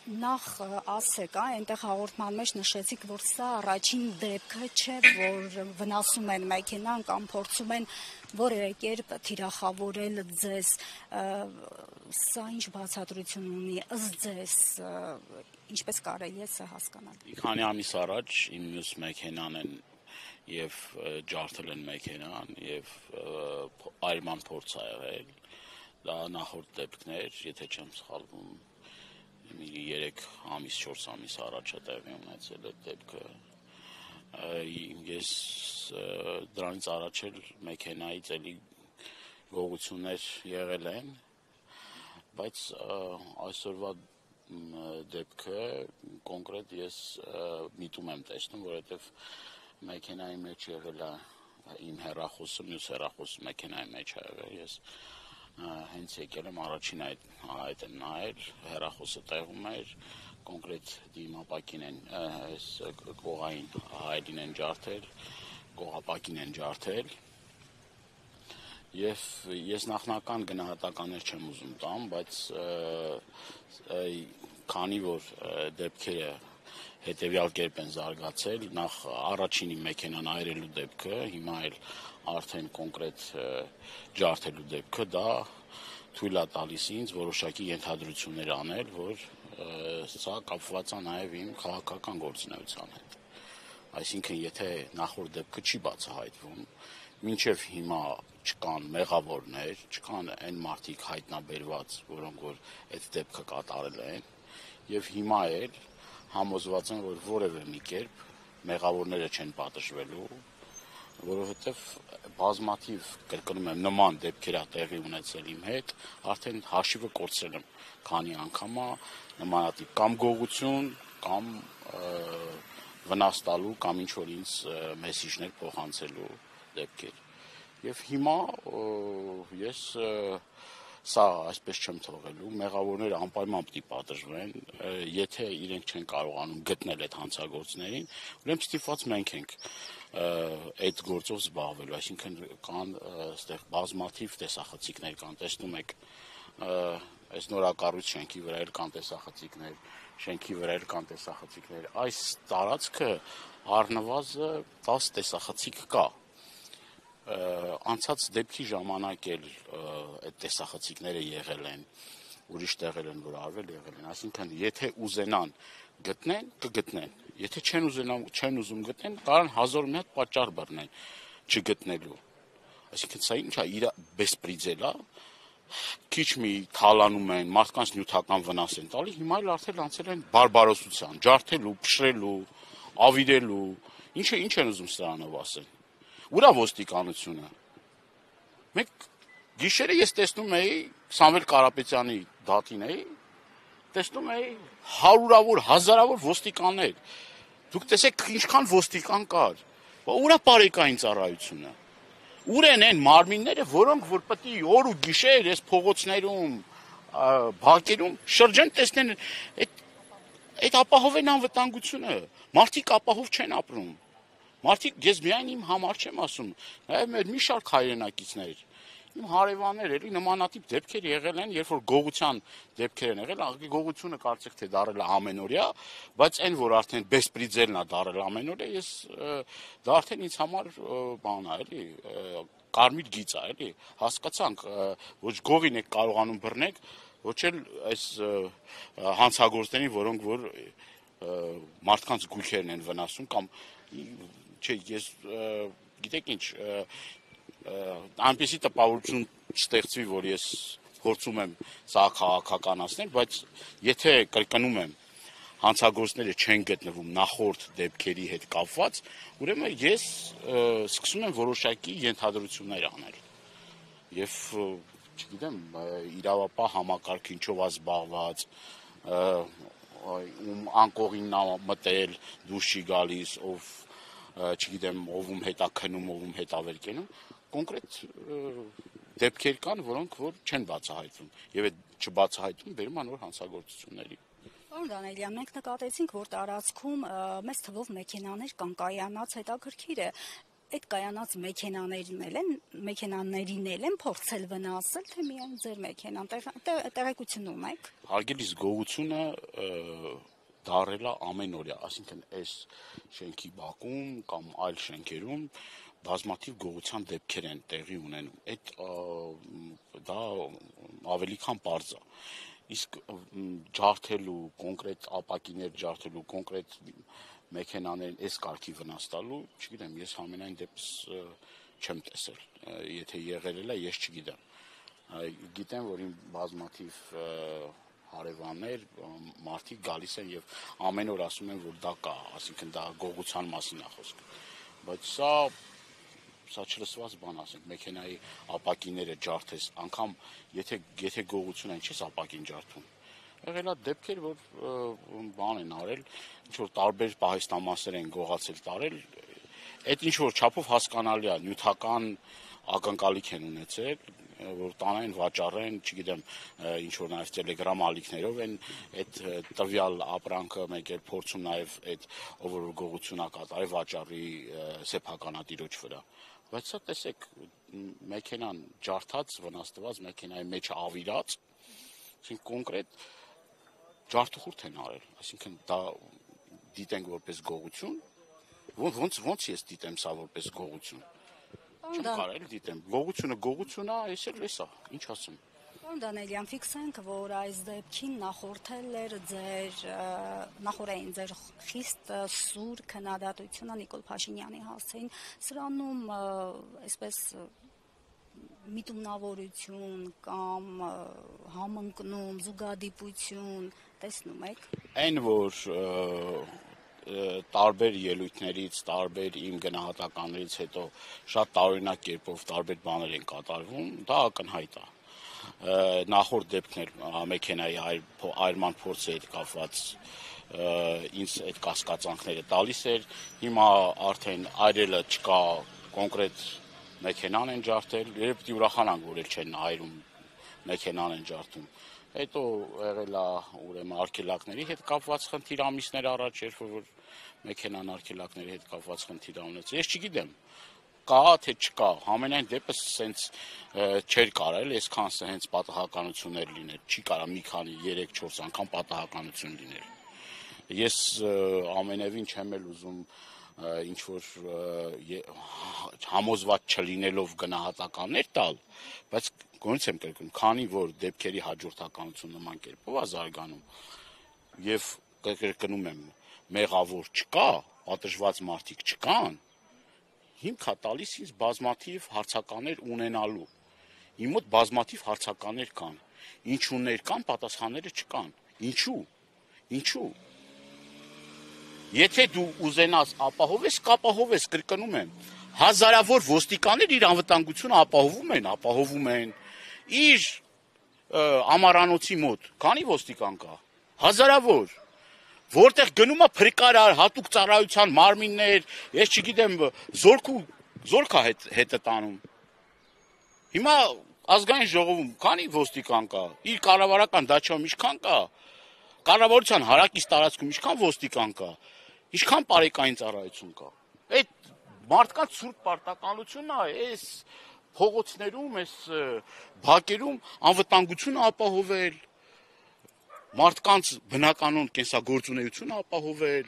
Նախ ասեք, այնտեղ հաղորդման մեջ նշեցիք, որ սա առաջին դեպքը չէ, որ վնասում են մեքենան կամ փորձում են որևէ կերպ թիրախավորել ձեզ, սա ինչ բացատրություն ունի, ըստ ձեզ, ինչպես կարելի է սա հասկանալ։ Մի քանի ամիս առաջ իմ մյուս մեքենան են եւ ջարդել են մեքենան եւ այրման փորձ ա եղել, դա նախորդ դեպքներ, եթե չեմ սխալվում, 3 ամիս, 4 ամիս առաջ է տեղի ունեցել այդ դեպքը, ես դրանից առաջ էլ մեքենայից էլի գողություններ եղել են, բայց այսօրվա դեպքը կոնկրետ ես միտում եմ տեսնում, որովհետև մեքենայի մեջ եղել է իմ հեռախոսը, մյուս հեռախոսը մեքենայի մեջ ա եղել, ես հենց եկել եմ առաջին այդ եմ նայել, հեռախոսը տեղում էր, կոնկրետ դիմապակին են, կողային հայելին են ջարդել, կողապակին են ջարդել, և ես նախնական գնահատականներ չեմ ուզում տամ, բայց քանի որ դեպքերը հետևյալ կերպ են զարգացել, նախ առաջին իմ մեքենան այրելու դեպքը, հիմա էլ արդեն կոնկրետ ջարդելու դեպքը, դա թույլ է տալիս ինձ որոշակի ենթադրություններ անել, որ սա կապված է նաև իմ քաղաքական գործունեության հետ։ Այսինքն, եթե նախորդ դեպքը չի բացահայտվում, մինչև հիմա չկան մեղավորներ, չկան այն մարդիկ հայտնաբերված, որոնք որ այդ դեպքը կատարել են, եւ հիմա էլ համոզված են, որ որևէ մի կերպ մեղավորները չեն պատժվելու, որովհետև բազմաթիվ, կրկնում եմ, նման դեպքեր ա տեղի ունեցել իմ հետ, արդեն հաշիվը կորցրել եմ քանի անգամ նմանատիպ կամ գողություն, կամ վնաս տալու, կամ ինչ-որ ինձ մեսիջներ փոխանցելու դեպքեր։ Եվ հիմա ես սա այսպես չեմ թողելու, մեղավորները անպայման պիտի պատժվեն, եթե իրենք չեն կարողանում գտնել այդ հանցագործներին, ուրեմն ստիպված մենք ենք այդ գործով զբաղվելու, այսինքն կան այստեղ բազմաթիվ տեսախցիկներ կան, տեսնում եք, այս նորակառույց շենքի վրա էլ կան տեսախցիկներ, շենքի վրա էլ կան տեսախցիկներ, այս տարածքը առնվազն 10 տեսախցիկ կա, անցած դեպքի ժամանակ էլ այդ տեսախցիկները եղել են, ուրիշ տեղեր են, որ արվել եղել են, այսինքն եթե ուզենան գտնեն, կգտնեն, եթե չեն ուզում գտնեն, կարան 1000 մի հատ պատճառ բռնեն չգտնելու, այսինքն սա ինչ է, բեսպրիձել է, քիչ մի թալանում են, մարդկանց նյութական վնաս են տալի, հիմա էլ արդեն անցել են բարբարոսության, ջարդելու, փշրելու, ավիրելու, ինչ են ուզում սրանով ասեն։ Ուր է ոստիկանությունը։ Մեկ գիշերը ես տեսնում էի Սամվել Կարապետյանի դատին էի, տեսնում էի հարյուրավոր, հազարավոր ոստիկաններ։ Դուք տեսեք ինչքան ոստիկան կար։ Ուր է բարեկային ծառայությունը։ Ուր են այն մարմինները, որոնք որ պետք է օր ու գիշեր այս փողոցներում, բակերում շրջեն տեսնեն այդ ապահովեն անվտանգությունը։ Մարդիկ ապահով չեն ապրում։ Մարդիկ, ես միայն իմ համար չեմ ասում, նաև մեր մի շարք հայրենակիցներ, իմ հարևաններ էլի նմանատիպ դեպքեր եղել են, երբ որ գողության դեպքեր են եղել, գողությունը կարծեք թե դարել է ամենօրյա, բայց այն որ արդեն բեսպրիձելն է դարել ամենօրյա, դա արդեն ինձ համար բան է, էլի, կարմիր գիծ է, էլի, հասկացանք, ոչ գողին եք կարողանում բռնեք, ոչ էլ այս հանցագործներին, որոնք որ մարդկանց գույքերն են վնասում կամ չէ, ես գիտեք ինչ, այնպեսի տպավորություն չստեղծվի, որ ես փորձում եմ սա քաղաքականացնել, բայց եթե կրկնում եմ, հանցագործները չեն գտնվում նախորդ դեպքերի հետ կապված, ուրեմն ես սկսում եմ որոշակի ենթադրություններ անել։ Եվ չգիտեմ, իրավապահ համակարգ ինչով է զբաղված, ում անկողին մտել, դուրս չի գալիս, ով չգիտեմ, ով ում հետ է քնում, ով ում հետ է վեր կենում, կոնկրետ դեպքեր կան, որոնք որ չեն բացահայտվում, եւ այդ չբացահայտվում բերում է նոր հանցագործությունների։ Պարոն Դանիելյան, մենք նկատեցինք, որ տարածքում մեծ թվով մեքենաներ կան, կայանած հետաքրքիր է, այդ կայանած մեքենաներին են փորձել վնասել, թե միայն ձեր մեքենան, տեղեկություն ունեք։ Հարգելիս գողությունը դարել է ամենօրյա, այսինքն այս շենքի բակում կամ այլ շենքերում բազմաթիվ գողության դեպքեր են տեղի ունենում։ Դա ավելի քան պարզ է։ Իսկ ջարդելու, կոնկրետ ապակիներ ջարդելու, կոնկրետ մեքենաներին այս կարգի վնաս տալու, չգիտեմ, ես համենայն դեպս չեմ տեսել։ Եթե եղել է, ես չգիտեմ։ Գիտեմ, որ իմ բազմաթիվ հարևաններ, մարդիկ գալիս են եւ ամեն օր ասում են, որ դա կա, այսինքն դա գողության մասին է խոսքը։ Բայց սա չլսված բան, ասենք, մեքենայի ապակիները ջարդես, անգամ եթե գողություն են, չես ապակին ջարդում։ Եղել է դեպքեր, որ բան են արել, ինչ որ տարբեր պահեստամասեր են գողացել տարել, այդ ինչ որ չափով հասկանալի է, նյութական ակնկալիք են ունեցել, որ տանեն, վաճառեն, չգիտեմ, ինչ որ նաև Telegram ալիքներով են այդ տվյալ ապրանքը մեկ էլ փորձում նաև այդ ով որ գողություն ա կատարել վաճառի սեփականատիրոջ վրա։ Բայց սա տեսեք, մեքենան ջարդած, վնասված, մեքենայի մեջ ավիրած, այսինքն կոնկրետ ջարդուխորտ են արել, այսինքն դա դիտենք որպես գողություն, ոնց ես դիտեմ սա որպես գողություն։ Չեմ կարել դիտեմ, գողությունը է, ես էլ էսա, ինչ ասեմ։ Պարոն Դանելյան, ֆիքսենք, որ այս դեպքին նախորդեին ձեր խիստ սուր քննադատությունը Նիկոլ Փաշինյանի հասցեին, սրանում այսպես միտումնավորություն կամ համընկնում, զուգադիպություն տեսնում եք։ Այն որ տարբեր ելույթներից, տարբեր իմ գնահատականներից հետո շատ տարօրինակ կերպով տարբեր բաներ են կատարվում, դա ակնհայտ է։ Նախորդ դեպքն էլ մեքենայի այրման փորձի հետ կապված ինձ այդ կասկածանքները տալիս էր, հիմա արդեն այրելը չկա, կոնկրետ մեքենան են ջարդել, երբ պիտի ուրախանանք, որ էլ չեն այրում, մեքենան են ջարդում։ Հետո եղել է ուրեմն արգելակների հետ կապված խնդիր ամիսներ առաջ, երբ որ մեքենան արգելակների հետ կապված խնդիր ունեցել։ Ես չգիտեմ, կա թե չկա, համենայն դեպս սենց չէր կարել, այսքան հենց պատահականություններ լինել, չի կարա մի քանի 3-4 անգամ պատահականություն լինել։ Ես ամենևին չեմ էլ ուզում ինչ որ համոզված չլինելով գնահատականներ տալ, բայց գոնց եմ կրկնում, քանի որ դեպքերի հաջորդականություն նման կերպով է զարգանում եւ կրկնում եմ, մեղավոր չկա, պատժված մարդիկ չկան, հիմք է տալիս ինձ բազմաթիվ հարցականներ ունենալու։ Իմ մոտ բազմաթիվ հարցականներ կան, ինչուներ կան, պատասխանները չկան։ Ինչու։ Եթե դու ուզենաս ապահովես, կապահովես, կրկնում եմ, հազարավոր ոստիկաններ իր անվտանգությունը ապահովում են, իր ամառանոցի մոտ, քանի ոստիկան կա, հազարավոր, որտեղ գնում է փրկարար, հատուկ ծառայության մարմիններ, ես չգիտեմ, զորք է հետը տանում։ Հիմա ազգային ժողովում քանի ոստիկան կա, իր կառավարական դաշտում ինչքան կա, կառավարության հարակից տարածքում ինչքան ոստիկան կա, ինչքան բարեկային ծառայություն կա։ Այդ մարդկանց սուրբ պարտականությունն է, այս փողոցներում, այս բակերում անվտանգությունը ապահովել, մարդկանց բնականոն կենսագործունեությունը ապահովել։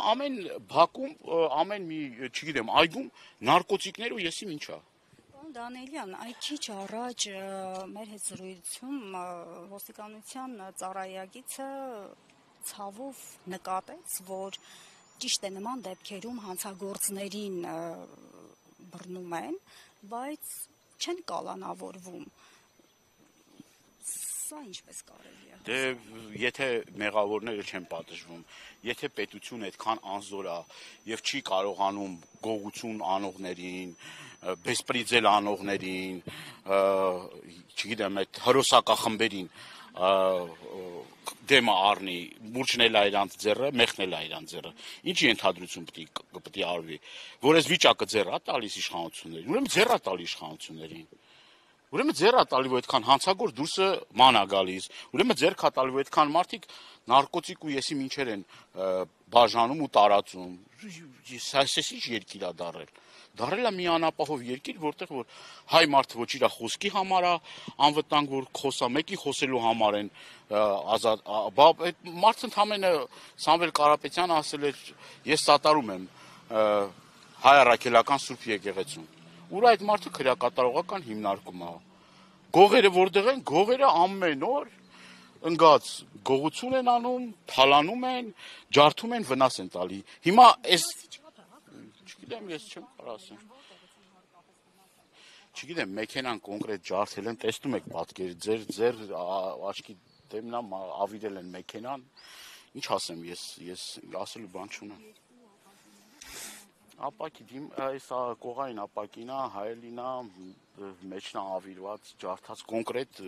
Ամեն բակում, ամեն մի, չգիտեմ, այգում նարկոտիկներ ու եսիմ ինչա։ Պարոն Դանելյան, այ քիչ առաջ մեր հետ զրույցում ոստիկանության ծառայագիծը ցավով նկատեց, որ ճիշտ է նման դեպքերում հանցագործներին բռնում են, բայց չեն կալանավորվում։ Սա ինչպես կարելի է։ Դե եթե մեղավորները չեն պատժվում, եթե պետությունը այդքան անզոր է եւ չի կարողանում գողություն անողներին, բեսպրիձել անողներին, չգիտեմ, այդ հրոսակախմբերին դեմը առնի, մուրճնել է իրանց ձեռը, մեղնել է իրանց ձեռը։ Ինչի ենթադրություն պիտի արվի, որ այս վիճակը ձեռ է տալիս իշխանություններին, ուրեմն ձեռ է տալի իշխանություններին։ Ուրեմն ձեռա տալու այդքան հանցագոր դուրսը մանա գալիս։ Ուրեմն ձեռքա տալու այդքան մարդիկ նարկոտիկ ու եսի ինչեր են բաժանում ու տարածում։ Այս ինչ երկիր է դարել։ Դարել է մի անապահով երկիր, որտեղ որ հայ մարդը ոչ իր խոսքի համար է, անվտանգ որ խոսա, մեկի խոսելու համար են ազատ, բա այդ մարդը ընդամենը Սամվել Կարապետյանը ասել էր, ես սատարում եմ հայ առաքելական Սուրբ եկեղեցուն։ Ուր այդ մարդը քրեակատարողական հիմնարկում է։ Գողերը որտեղ են, գողերը ամեն օր ընկած գողություն են անում, թալանում են, ջարդում են, վնաս են տալի։ Հիմա այս չգիտեմ, ես չեմ կարող ասեմ։ Չգիտեմ, մեքենան կոնկրետ ջարդել են, տեսնում եք պատկերը, ձեր աչքի դեմն ավիրել են մեքենան։ Ինչ ասեմ, ես ասելու բան չունեմ։ Ապակի այս կողային ապակինա, հայելինա, մեջնա ավիրված, ջարդած կոնկրետ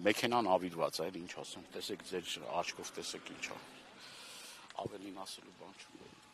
մեքենան ավիրված է, ինչ ասեմ, տեսեք ձեր աչքով տեսեք ինչ է։ Ավելին ասելու բան չունեմ։